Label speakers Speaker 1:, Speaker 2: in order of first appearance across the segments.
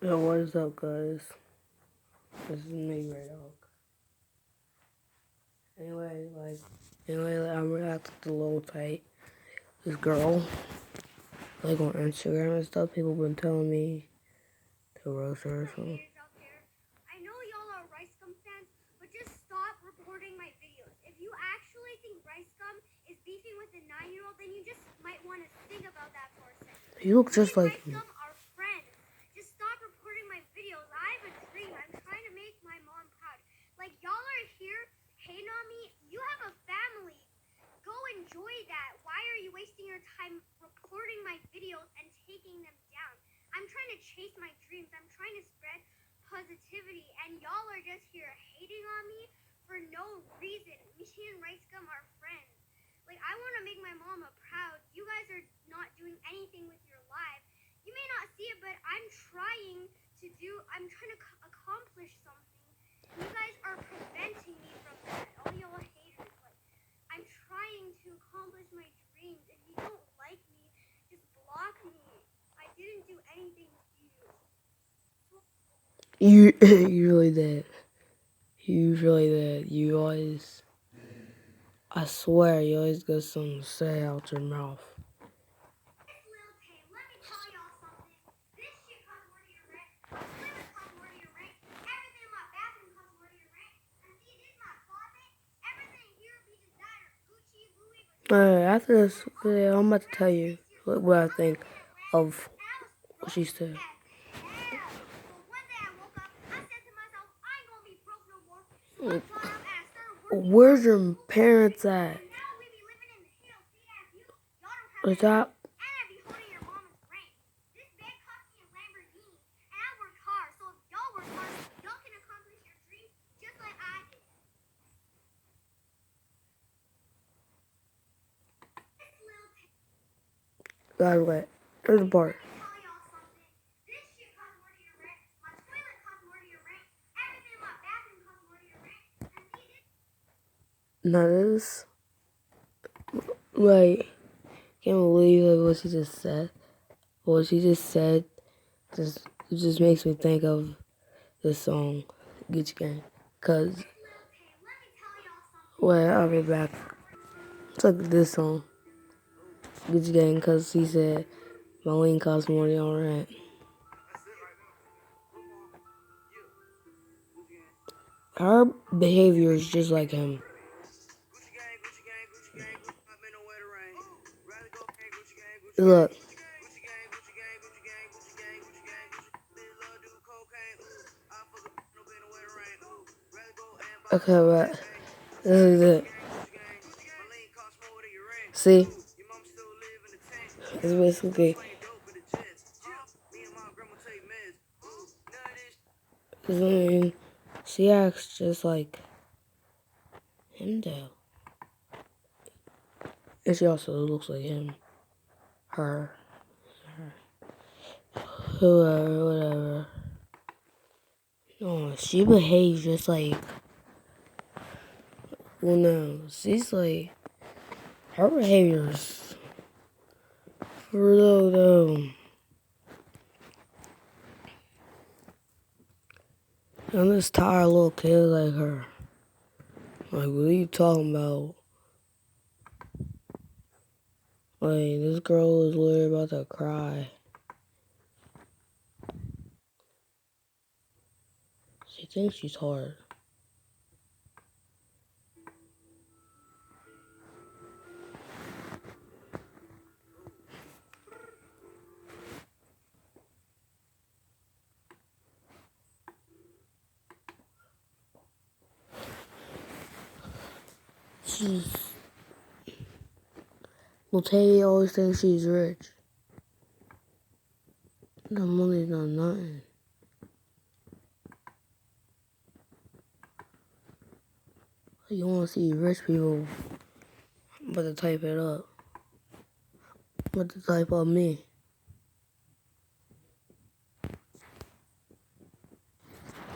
Speaker 1: Yo, what is up, guys? This is me, Ray Dog. Anyway, I'm reacting to Lil Tight. This girl, like on Instagram and stuff, people been telling me to roast her or something.
Speaker 2: I know y'all are Rice Gum fans, but just stop reporting my videos. If you actually think Rice Gum is beefing with a 9-year-old, then you just might want to think about that for a second.
Speaker 1: You look just like him.
Speaker 2: Rice Gum are friends. Just stop reporting my videos. I have a dream. I'm trying to make my mom proud. Like, y'all are here hating on me. You have a family. Go enjoy that. Why are you wasting your time reporting my videos and taking them down? I'm trying to chase my dreams. I'm trying to spread positivity, and y'all are just here hating on me for no reason. Me and Rice Gum are friends. Like, I want to make my mama proud. You guys are not doing anything with your life. You may not see it, but I'm trying to accomplish something. You guys are preventing me from that. All y'all haters. Like, I'm trying to accomplish my dreams. If you don't like me, just block me. I didn't do anything to you.
Speaker 1: You really did. You really did. You always, I swear, you always got something to say out your mouth. After this video, I'm about to tell you what I think of what she said. Where's your parents at? Is that? Guys, wait. Here's the part. Now this, like, can't believe what she just said. What she just said just makes me think of this song, Gucci Gang. Cause, wait, I'll be back. It's like this song, Gucci Gang, cause he said my lean costs more than your rent. Her behavior is just like him. Look. Okay, but this is it. See? It's basically. I mean, she acts just like him, though. And she also looks like him. Her. Whoever, whatever. No, she behaves just like. Well, no, she's like. Her behavior's. Real, though. I'm just tired of little kids like her. Like, what are you talking about? Like, this girl is literally about to cry. She thinks she's hard. Well, Tay always thinks she's rich. The money's not nothing. You want to see rich people, but to type it up. But to type up me.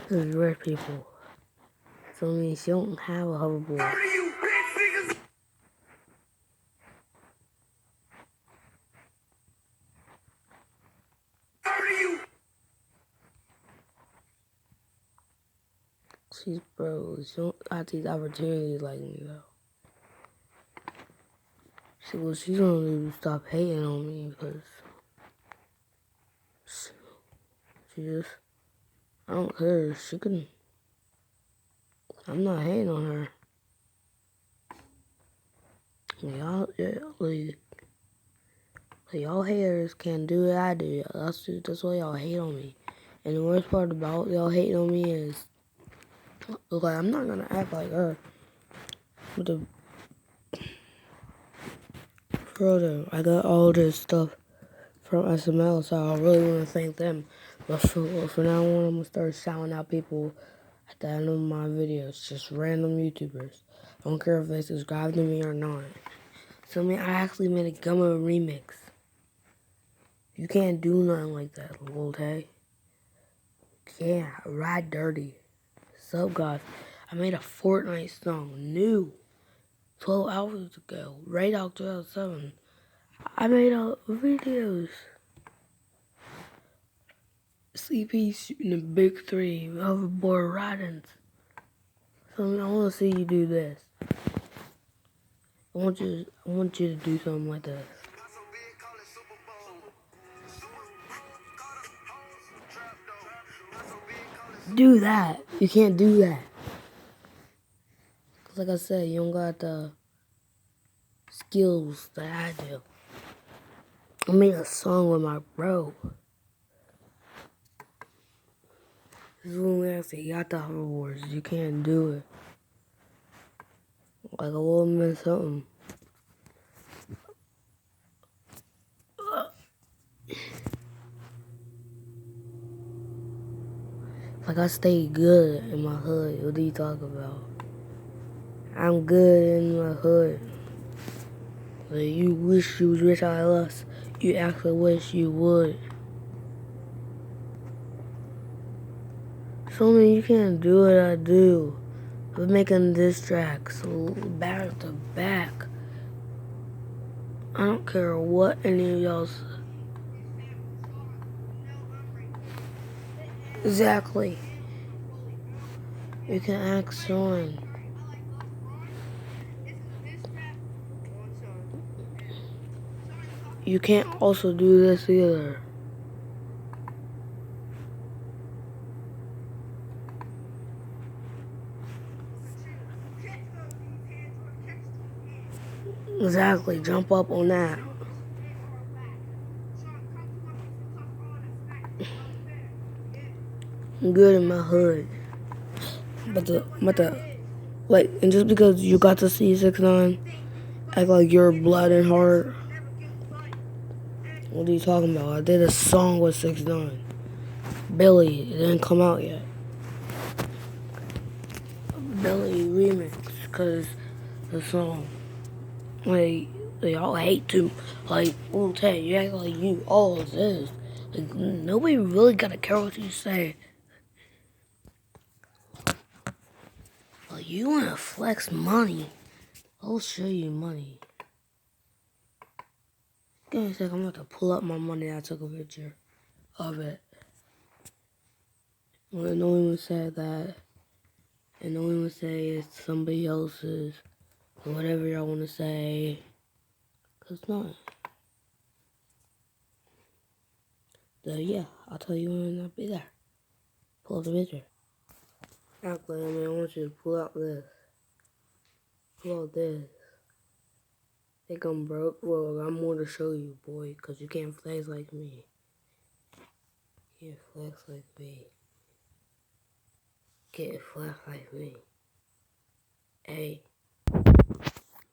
Speaker 1: This is rich people. So I mean, she don't have a hoverboard. She's bro. She don't got these opportunities like me though. She's gonna need to stop hating on me because she just, I don't care. She can, I'm not hating on her. Y'all, yeah, y'all haters can't do what I do. That's why y'all hate on me. And the worst part about y'all hating on me is, like, I'm not gonna act like her. But further, I got all this stuff from SML, so I really want to thank them. But for now on, I'm gonna start shouting out people at the end of my videos, just random YouTubers. I don't care if they subscribe to me or not. So I actually made a Gummo remix. You can't do nothing like that, Lil Tay. Yeah, Ride Dirty. Sup, guys? I made a Fortnite song, new, 12 hours ago, right out 2007. I made videos. CP shooting the big three, hoverboard riding. So I want to see you do this. I want you to do something like this. Do that. You can't do that. Cause like I said, you don't got the skills that I do. I made a song with my bro. This is when we actually got the hoverboards. You can't do it. Like a little bit something. Like I stay good in my hood. What do you talk about? I'm good in my hood. Like you wish you was rich out of us. You actually wish you would. So you can't do what I do. We're making diss tracks back to back. I don't care what any of y'all say. Exactly. You can ask Sean. You can't also do this either. Exactly. Jump up on that. I'm good in my hood. But like, and just because you got to see 6ix9ine, act like you're blood and heart. What are you talking about? I did a song with 6ix9ine. Billy, it didn't come out yet. Billy remix, cause the song, like, they all hate to, like, Lil Tay, you act like you all this. Like, nobody really gotta care what you say. Like, you wanna flex money, I'll show you money. Give me a second, I'm about to pull up my money. I took a picture of it. Well, no one would say that, and no one would say it's somebody else's, or whatever y'all want to say, cause it's not. So yeah, I'll tell you when I'll be there. Pull up the picture. Actually, I want you to pull out this. Pull out this. Think I'm broke? Well, I got more to show you, boy, cause you can't flex like me. You can't flex like me. Can't flex like me. Hey.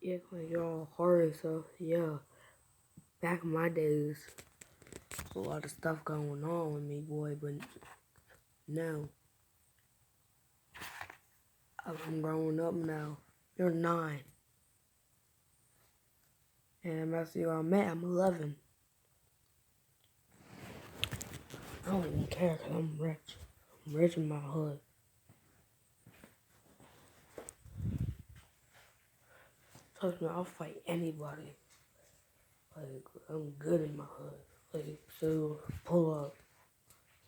Speaker 1: Yeah, like you're all hard and stuff. Yeah. Back in my days, a lot of stuff going on with me, boy, but no. I'm growing up now. You're 9. And I'm actually where I'm at. I'm 11. I don't even care because I'm rich. I'm rich in my hood. Trust me, I'll fight anybody. Like, I'm good in my hood. Like, so, pull up.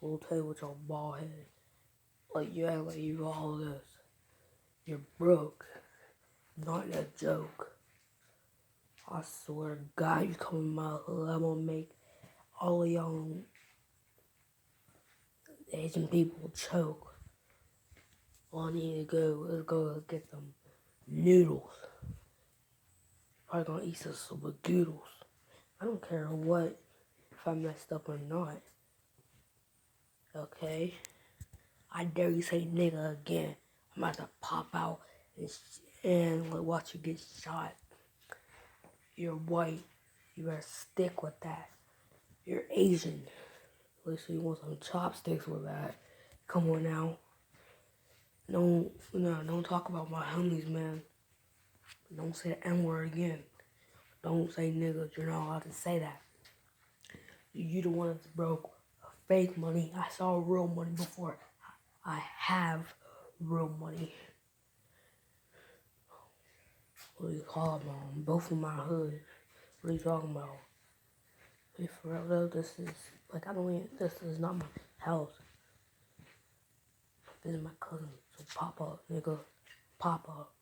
Speaker 1: We'll tell you what y'all bald head. Like you act like you all this. You're broke. Not a joke. I swear to God, you come in my hood, I'm gonna make all of y'all Asian people choke. All I need to go is go get some noodles. Probably gonna eat some spaghettios. I don't care what, if I messed up or not. Okay? I dare you say nigga again. I'm about to pop out and watch you get shot. You're white. You better stick with that. You're Asian. At least you want some chopsticks with that. Come on now. Don't talk about my homies, man. Don't say the N-word again. Don't say niggas. You're not allowed to say that. You the one that's broke fake money. I saw real money before. I have real money. What do you call it, Mom? Both in my hood. What are you talking about? Hey, for real though, this is, like, this is not my house. This is my cousin. So pop up, nigga. Pop up.